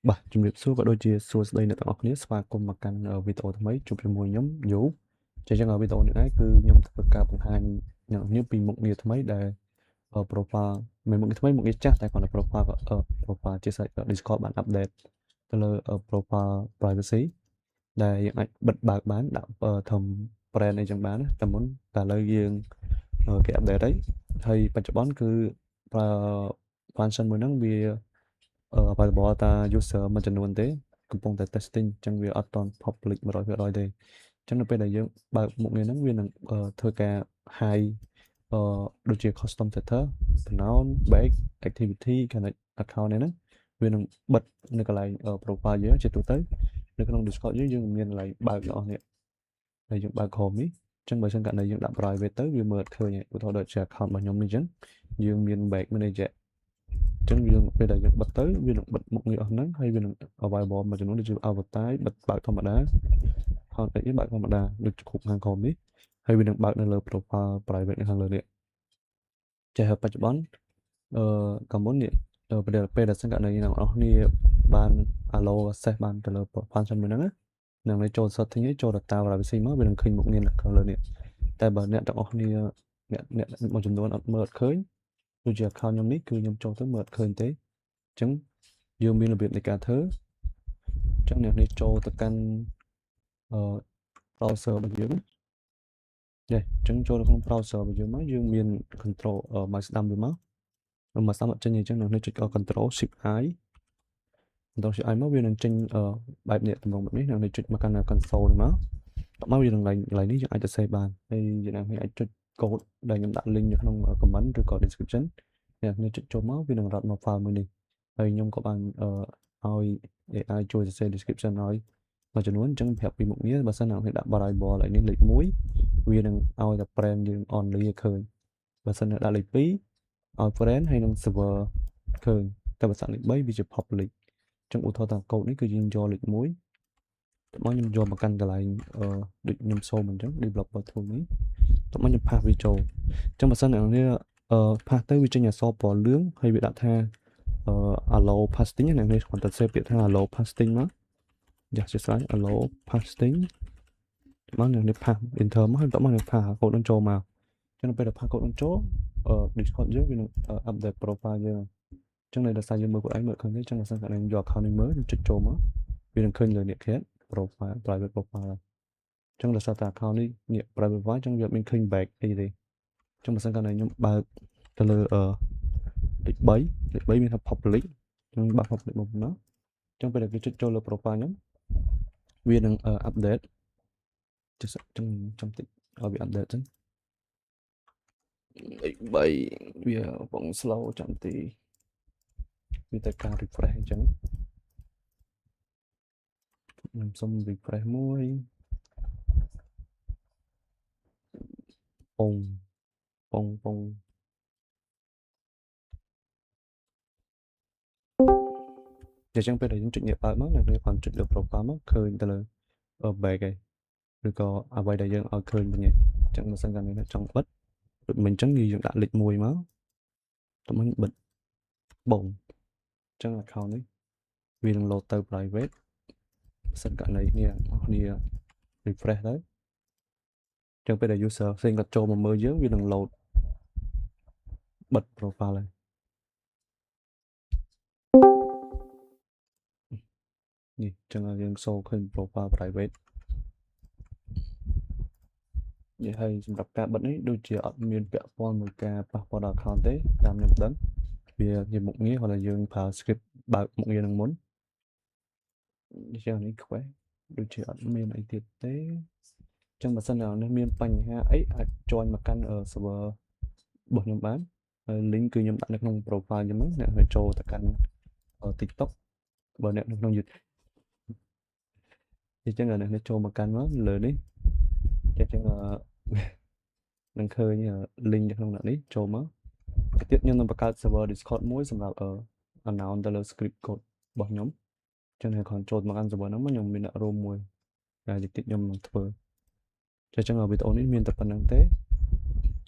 បាទជំរាបសួរក៏ដូចជាសួស្តីអ្នកទាំងអស់គ្នាស្វាគមន៍មកកាន់វីដេអូថ្មីជួបជាមួយខ្ញុំយូចឹងវីដេអូនេះដែរគឺខ្ញុំធ្វើការបង្ហាញអ្នកនរពីមុខងារថ្មីដែលprofile មិនមុខងារថ្មីមុខងារចាស់តែគាត់ profile profile ជាសាច់ Discord បាន update ទៅលើ profile privacy ដែលយើងអាចបិទបើកបានដាក់ធំ brand អីចឹងបានណាតែមុនតែឥឡូវយើងគេ update ហើយបច្ចុប្បន្នគឺfunction មួយហ្នឹងវាavailable តា user មួយចំនួនទេកំពុងតែ testing អញ្ចឹងវាអត់ទាន់ public 100%ទេអញ្ចឹងនៅពេលដែលយើងបើកមុខងារហ្នឹងវានឹងធ្វើការ hide ដូចជា custom setter pronoun back activity connect account ហ្នឹងវានឹងបិទនៅកន្លែង profile យើងជាទូទៅនៅក្នុង Discord យើងមានកន្លែងបើកទាំងអស់នេះហើយយើងបើក Chrome នេះអញ្ចឹងបើសិនករណីយើងដាក់ private ទៅវាមើលអត់ឃើញទេឧទាហរណ៍ដូចជា account របស់ខ្ញុំនេះអញ្ចឹងយើងមាន back manager អញ្ចឹងយើងពេលដែលយើងបិទទៅវានឹងបិទមុខងារអស់ហ្នឹងហើយវានឹង available មួយចំនួនដូចជា avatar បិទបើកធម្មតា contact បើកធម្មតាដូចជាគ្រប់ខាងក្រោមនេះហើយវានឹងបើកនៅលើ profile private នៅខាងលើនេះចេះបច្ចុប្បន្នកាលមុននេះពេលដែលសិនករណីអ្នកនរគ្នាបាន allow access បានទៅលើ function មួយហ្នឹងនឹងចូល setting ចូល data privacy មកវានឹងឃើញមុខងារនៅខាងលើនេះតែបើអ្នកទាំងអស់គ្នាអ្នកមួយចំនួនអត់មើលអត់ឃើញដូចជា account ខ្ញុំនេះគឺខ្ញុំចូលទៅមើលអត់ឃើញទេអញ្ចឹងយើងមានរបៀបនៃការធ្វើអញ្ចឹងអ្នកនេះចូលទៅកាន់browser របស់យើងអញ្ចឹងចូលទៅក្នុង browser របស់យើងមកយើងមាន control មកស្ដាំវាមកមកស្ដាំអត់ចេញអញ្ចឹងអ្នកនេះចុច control shift i control shift i មកវានឹងចេញបែបនេះតម្រងបែបនេះអ្នកនេះចុចមកកាន់ console នេះមកតមកវានឹងឡើងនេះយើងអាចទៅ save បានហើយយើងអាចចុច code ដែលខ្ញុំដាក់ link នៅក្នុង comment ឬក៏ description អ្នកនេះចុចចូលមកវានឹងរត់មក file មួយនេះហើយខ្ញុំក៏បានឲ្យ AI ជួយសរសេរ description ឲ្យមួយចំនួនអញ្ចឹងប្រាប់ពីមុខងារបើសិនអ្នកនេះដាក់ variable ឲ្យនេះលេខ1វានឹងឲ្យតែ brand យើង only ឃើញបើសិនអ្នកដាក់លេខ2ឲ្យ brand ហើយនឹង server ឃើញតែបើសិនលេខ3វាជា public អញ្ចឹងឧទាហរណ៍ថា code នេះគឺយើងយកលេខ1មកខ្ញុំយកមកកាន់កន្លែងដូចខ្ញុំសូមអញ្ចឹង developer tool នេះតោះមកខ្ញុំផាសវាចូលអញ្ចឹងបើសិនអ្នកនេះផាសទៅវាចេញអក្សរពណ៌លឿងហើយវាដាក់ថាallow pasting អ្នកនេះគាត់ទៅសេពាក្យថា allow pasting មកយ៉ាជាស្រេច allow pasting មកអ្នកនេះផាស enter មកហើយតោះមកអ្នកផាសកូដនឹងចូលមកអញ្ចឹងពេលដែលផាសកូដនឹងចូលDiscord យើងវានឹង update profile យើងអញ្ចឹងដោយសារយើងមើលខ្លួនឯងមើលឃើញទេអញ្ចឹងបើសិនតែយើងយក account នេះមើលខ្ញុំចុចចូលមកវានឹងឃើញលើនេះ create profile private profile អញ្ចឹងដោយសារតែ account នេះ private profile អញ្ចឹងវាអត់មានឃើញ back អីទេអញ្ចឹងបើសិនខ្ញុំបើកទៅលើលេខ3មានថា public អញ្ចឹងបើក public មកណាអញ្ចឹងពេលដែលគេចុចចូលលើ profile ខ្ញុំវានឹង update ចាំតិចឲ្យវា update ចឹងលេខ3វាបង slow ចាំទីវាតែការ refresh អញ្ចឹងខ្ញុំសុំ refresh មួយពងអញ្ចឹងពេលដែលយើងចុចងាកបើកមកអ្នកនេះគាត់ចុចលើ profile មកឃើញទៅលើ back ឯងឬក៏អ្វីដែលយើងឲ្យឃើញវិញឯងអញ្ចឹងបើសិនកាលនេះចង់បិទដូចមិញអញ្ចឹងយើងដាក់លេខ1មកតោះមិញបិទបងអញ្ចឹង account នេះវានឹង load ទៅ private បើសិនករណីនេះអ្នកគ្នា refresh ទៅអញ្ចឹងពេលដែល user ផ្សេងគាត់ចូលមកមើលយើងវានឹង load បិទ profile ហើយនេះអញ្ចឹងយើងសូឃើញ profile private និយាយឲ្យសម្រាប់ការបិទនេះដូចជាអត់មានពាក់ព័ន្ធមួយការប៉ះពាល់ដល់ account ទេតាមខ្ញុំដឹងវាជាមុខងារhoặc làយើងប្រើ script បើកមុខងារនឹងមុនអញ្ចឹងនេះ quest ដូចជាអត់មានអីទៀតទេអញ្ចឹងបើសិនជានេះមានបញ្ហាអីអាច join មកកាន់ server របស់ខ្ញុំបានហើយ link គឺខ្ញុំដាក់នៅក្នុង profile ខ្ញុំហ្នឹងអ្នកចូលទៅកាន់ TikTok បើអ្នកនៅក្នុង YouTube អញ្ចឹងអ្នកចូលមកកាន់មកលើនេះអញ្ចឹងនឹងឃើញ link នៅក្នុងនេះចូលមកទៀតខ្ញុំនឹងបង្កើត server Discord មួយសម្រាប់announce ទៅលើ script code របស់ខ្ញុំអញ្ចឹងអ្នកគាត់ចូលមកកាន់ server ហ្នឹងខ្ញុំមានដាក់ room មួយតែតិចខ្ញុំនឹងធ្វើអញ្ចឹងវីដេអូនេះមានតែប៉ុណ្្នឹងទេ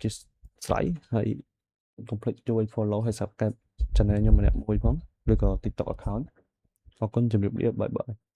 ជាស្រ័យហើយកុំភ្លេចជួយ follow ហើយ subscribe channel ខ្ញុំម្នាក់មួយផងឬក៏ TikTok account អរគុណ ជម្រាបលា បាយបាយ